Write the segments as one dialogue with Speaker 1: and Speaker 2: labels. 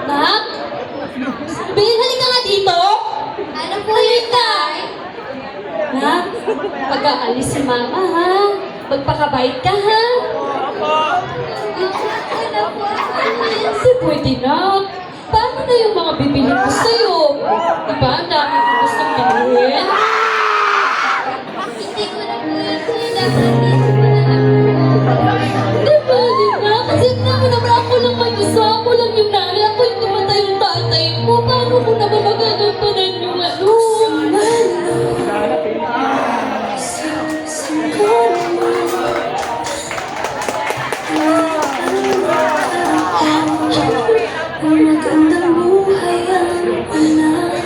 Speaker 1: Nak? Bea, halika nga dito.
Speaker 2: Ano po yun, Tay?
Speaker 1: Nak, pag-aalis si Mama, ha? Magpakabait ka, ha?
Speaker 2: Ano po?
Speaker 1: Kasi pwede, Nak. Paano na yung mga bibili ko sa'yo? Diba, ang dami ko gustong bilhin?
Speaker 2: Hindi ko na po yun sinasabi.
Speaker 1: Diba, diba? Kasi naman ako lang mag-isa. Ako lang yung nanay. Ako yung namatay yung tatay mo. Paano ko naman magagampanan yung ano?
Speaker 3: Magandang buhay ang anak.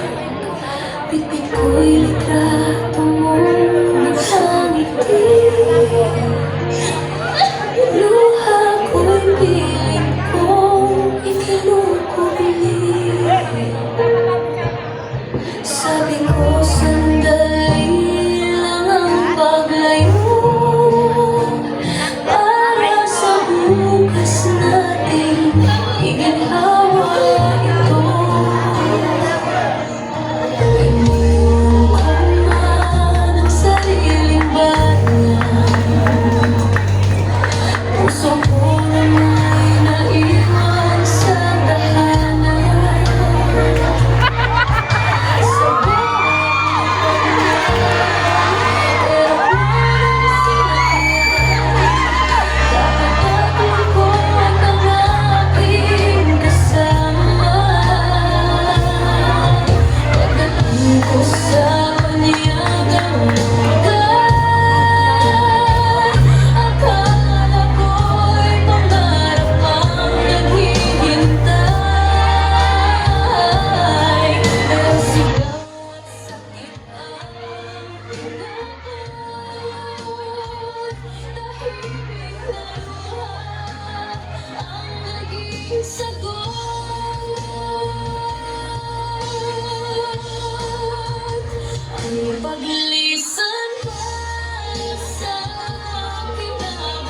Speaker 3: Pipit ko'y litrato mo. Isang ngiti. Luha ko'y piling kong ikinukubili. Sabi ko sandali lang ang paglayo para sa bukas nating iginhawa ito. Iniwan ko man ang sariling banyan. Puso ko nama'y naiwan sa tahanan. Sa dapat ko at ang aking kasama. Pagdating ko sa paniyagang lugar, akala ko'y pangarap ang naghihintay. Pero sigaw at sakit ang tahimik na luha ang naging sagot. Ang paglisan para sa kinabukasan.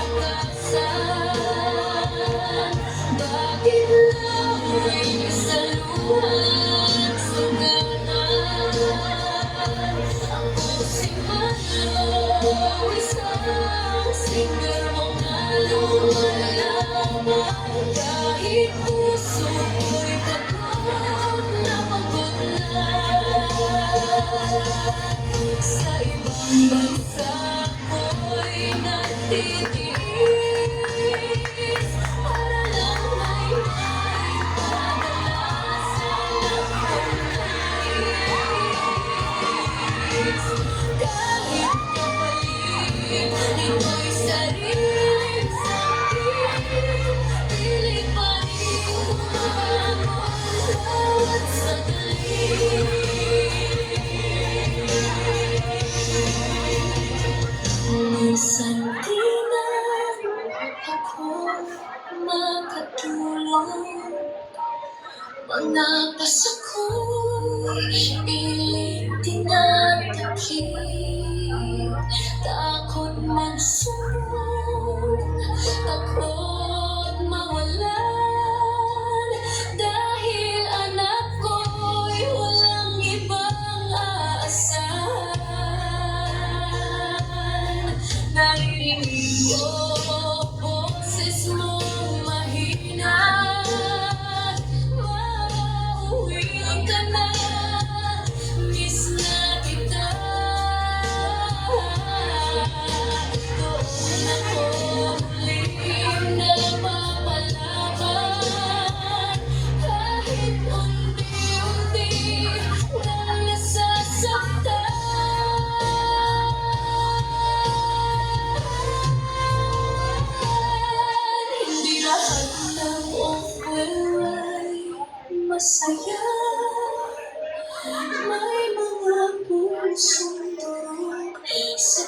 Speaker 3: Bakit lang may saluhan suganan? Ako si Malo, isang singer mong lumalaman. Kahit puso ko'y pagod na pagod na. Sa ibang bansa ko'y nagtitiis para lang may maipadala sa nais. Kahit kapalit ito'y sariling sakit, pilit pa rin humamon bawat sandali. Minsan di na ako makatulog. Mga pasako'y pilit tinatakip. Takot magsunog, takot mawalan. Dahil anak ko'y walang ibang aasahan. Naririnig ko boses mong mahina. Mauwi ka na, miss na kita. Doon ako muling napapalaban. Kahit unti-unti na nasasaktan. Hindi lahat ng offer ay masaya. May mga pusong durog sa